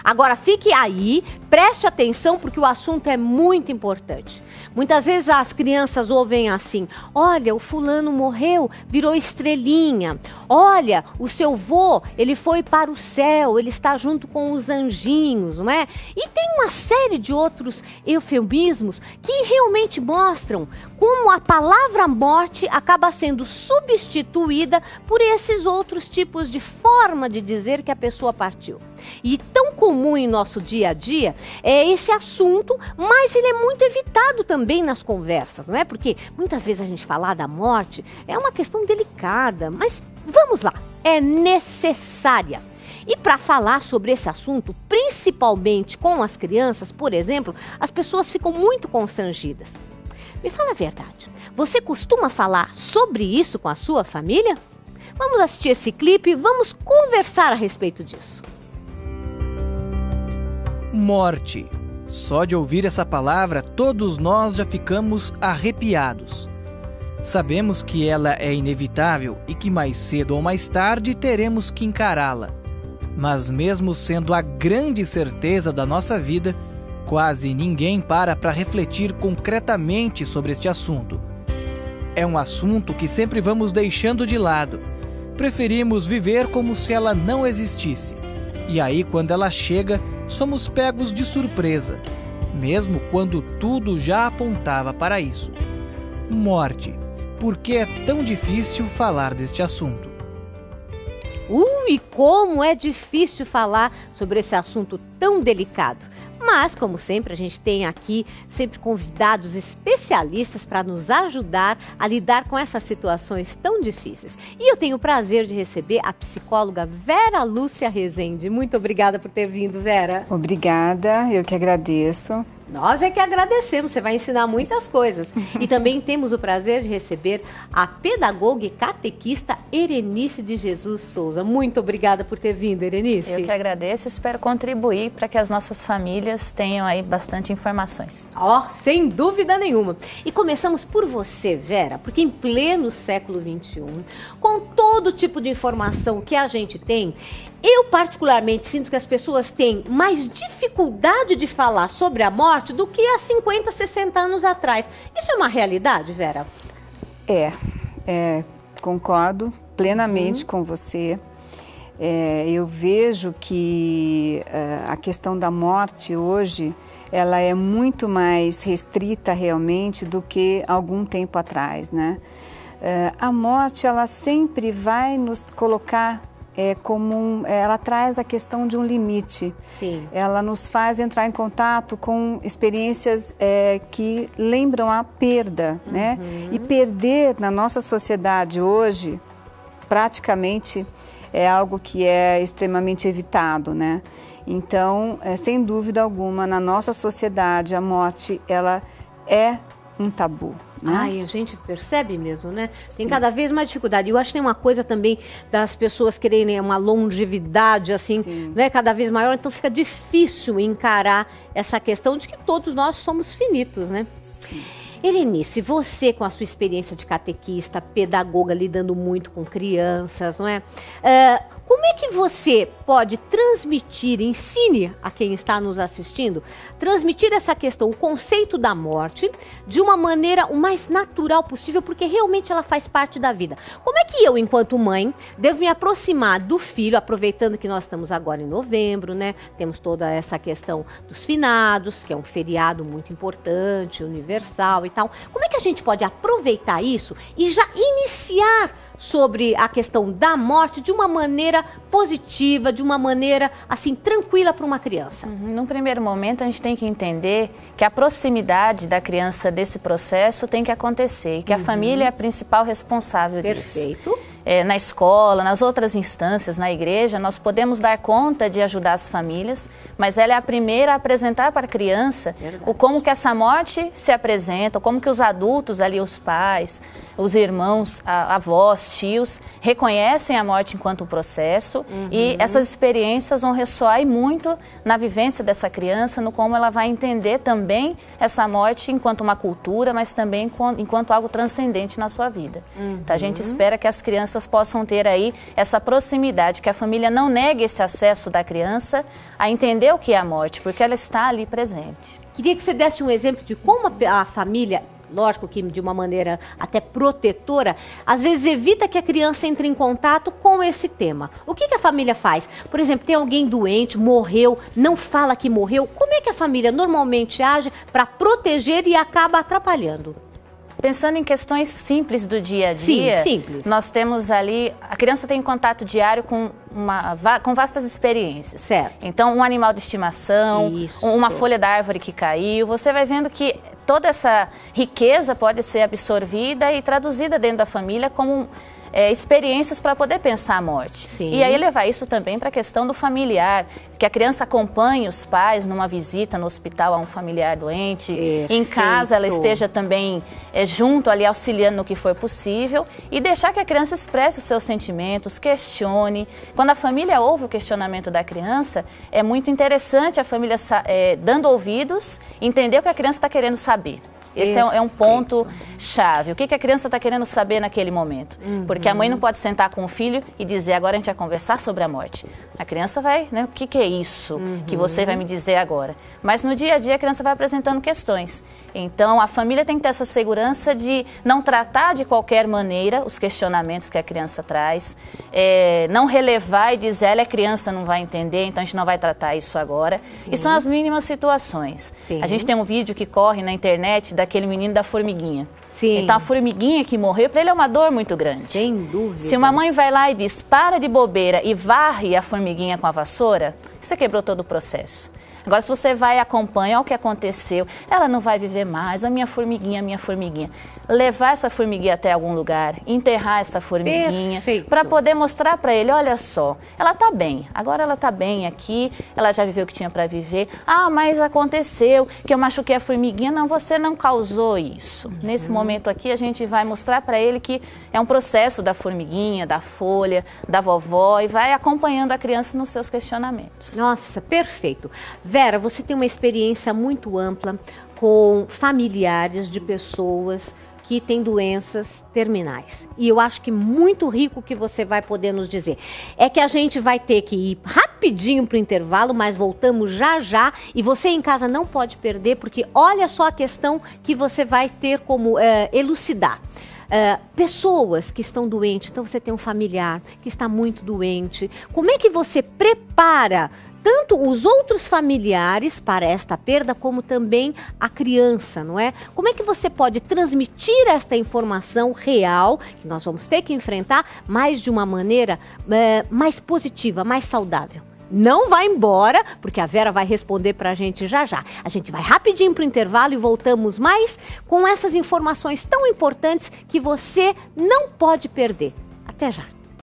Agora, fique aí, preste atenção, porque o assunto é muito importante. Muitas vezes as crianças ouvem assim: olha, o fulano morreu, virou estrelinha. Olha, o seu vô, ele foi para o céu, ele está junto com os anjinhos, não é? E tem uma série de outros eufemismos que realmente mostram como a palavra morte acaba sendo substituída por esses outros tipos de forma de dizer que a pessoa partiu. E tão comum em nosso dia a dia é esse assunto, mas ele é muito evitado também nas conversas, não é? Porque muitas vezes a gente falar da morte é uma questão delicada, mas vamos lá, é necessária. E para falar sobre esse assunto, principalmente com as crianças, por exemplo, as pessoas ficam muito constrangidas. Me fala a verdade, você costuma falar sobre isso com a sua família? Vamos assistir esse clipe e vamos conversar a respeito disso. Morte. Só de ouvir essa palavra, todos nós já ficamos arrepiados. Sabemos que ela é inevitável e que mais cedo ou mais tarde teremos que encará-la. Mas mesmo sendo a grande certeza da nossa vida, quase ninguém para refletir concretamente sobre este assunto. É um assunto que sempre vamos deixando de lado. Preferimos viver como se ela não existisse. E aí, quando ela chega, somos pegos de surpresa, mesmo quando tudo já apontava para isso. Morte. Por que é tão difícil falar deste assunto? E como é difícil falar sobre esse assunto tão delicado. Mas, como sempre, a gente tem aqui sempre convidados especialistas para nos ajudar a lidar com essas situações tão difíceis. E eu tenho o prazer de receber a psicóloga Vera Lúcia Rezende. Muito obrigada por ter vindo, Vera. Obrigada, eu que agradeço. Nós é que agradecemos, você vai ensinar muitas coisas. E também temos o prazer de receber a pedagoga e catequista Erenice de Jesus Souza. Muito obrigada por ter vindo, Erenice. Eu que agradeço e espero contribuir para que as nossas famílias tenham aí bastante informações. Sem dúvida nenhuma. E começamos por você, Vera, porque em pleno século XXI, com todo tipo de informação que a gente tem, eu particularmente sinto que as pessoas têm mais dificuldade de falar sobre a morte do que há 50, 60 anos atrás. Isso é uma realidade, Vera? Concordo plenamente com você. Eu vejo que a questão da morte hoje, ela é muito mais restrita realmente do que algum tempo atrás, né? A morte, ela sempre vai nos colocar ela traz a questão de um limite. Sim. Ela nos faz entrar em contato com experiências que lembram a perda, né? E perder na nossa sociedade hoje, praticamente, é algo que é extremamente evitado, né? Então, sem dúvida alguma, na nossa sociedade, a morte, ela é um tabu. Ai, a gente percebe mesmo, né? Tem cada vez mais dificuldade. Eu acho que tem uma coisa também das pessoas quererem uma longevidade, assim, né? Cada vez maior, então fica difícil encarar essa questão de que todos nós somos finitos, né? Sim. Erenice, você com a sua experiência de catequista, pedagoga, lidando muito com crianças, não é? Como é que você pode transmitir, ensine a quem está nos assistindo, transmitir essa questão, o conceito da morte, de uma maneira o mais natural possível, porque realmente ela faz parte da vida. Como é que eu, enquanto mãe, devo me aproximar do filho, aproveitando que nós estamos agora em novembro, né? Temos toda essa questão dos finados, que é um feriado muito importante, universal e tal. Como é que a gente pode aproveitar isso e já iniciar sobre a questão da morte de uma maneira positiva, de uma maneira, assim, tranquila para uma criança? Num primeiro momento, a gente tem que entender que a proximidade da criança desse processo tem que acontecer e que a família é a principal responsável disso. Perfeito. Na escola, nas outras instâncias, na igreja, nós podemos dar conta de ajudar as famílias, mas ela é a primeira a apresentar para a criança o como que essa morte se apresenta, como que os adultos ali, os pais, os irmãos, avós, tios, reconhecem a morte enquanto um processo e essas experiências vão ressoar muito na vivência dessa criança, no como ela vai entender também essa morte enquanto uma cultura, mas também enquanto algo transcendente na sua vida. Então a gente espera que as crianças crianças possam ter aí essa proximidade, que a família não negue esse acesso da criança a entender o que é a morte, porque ela está ali presente. Queria que você desse um exemplo de como a família, lógico que de uma maneira até protetora, às vezes evita que a criança entre em contato com esse tema. O que a família faz? Por exemplo, tem alguém doente, morreu, não fala que morreu. Como é que a família normalmente age para proteger e acaba atrapalhando? Pensando em questões simples do dia a dia, nós temos ali, a criança tem contato diário com vastas experiências. Certo. Então, um animal de estimação, uma folha da árvore que caiu, você vai vendo que toda essa riqueza pode ser absorvida e traduzida dentro da família como experiências para poder pensar a morte. Sim. E aí levar isso também para a questão do familiar, que a criança acompanhe os pais numa visita no hospital a um familiar doente, em casa ela esteja também junto ali auxiliando no que for possível e deixar que a criança expresse os seus sentimentos, questione. Quando a família ouve o questionamento da criança, é muito interessante a família dando ouvidos, entender o que a criança está querendo saber. Esse é um ponto chave. O que a criança está querendo saber naquele momento? Porque a mãe não pode sentar com o filho e dizer, agora a gente vai conversar sobre a morte. A criança vai, né? O que é isso que você vai me dizer agora? Mas no dia a dia a criança vai apresentando questões. Então a família tem que ter essa segurança de não tratar de qualquer maneira os questionamentos que a criança traz, não relevar e dizer, ela é criança, não vai entender, então a gente não vai tratar isso agora. E são as mínimas situações. A gente tem um vídeo que corre na internet daquele menino da formiguinha. Então a formiguinha que morreu, para ele é uma dor muito grande. Sem dúvida. Se uma mãe vai lá e diz, para de bobeira e varre a formiguinha com a vassoura, você quebrou todo o processo. Agora, se você vai e acompanha o que aconteceu, ela não vai viver mais, a minha formiguinha. Levar essa formiguinha até algum lugar, enterrar essa formiguinha, para poder mostrar para ele, olha só, ela está bem, agora ela está bem aqui, ela já viveu o que tinha para viver. Ah, mas aconteceu que eu machuquei a formiguinha. Não, você não causou isso. Nesse momento aqui, a gente vai mostrar para ele que é um processo da formiguinha, da folha, da vovó, e vai acompanhando a criança nos seus questionamentos. Nossa, perfeito. Vera, você tem uma experiência muito ampla com familiares de pessoas que têm doenças terminais. E eu acho que muito rico que você vai poder nos dizer. É que a gente vai ter que ir rapidinho para o intervalo, mas voltamos já já. E você em casa não pode perder, porque olha só a questão que você vai ter como elucidar. Pessoas que estão doentes, então você tem um familiar que está muito doente. Como é que você prepara tanto os outros familiares para esta perda, como também a criança, não é? Como é que você pode transmitir esta informação real, que nós vamos ter que enfrentar, mas de uma maneira mais positiva, mais saudável? Não vai embora, porque a Vera vai responder para a gente já já. A gente vai rapidinho para o intervalo e voltamos mais com essas informações tão importantes que você não pode perder. Até já.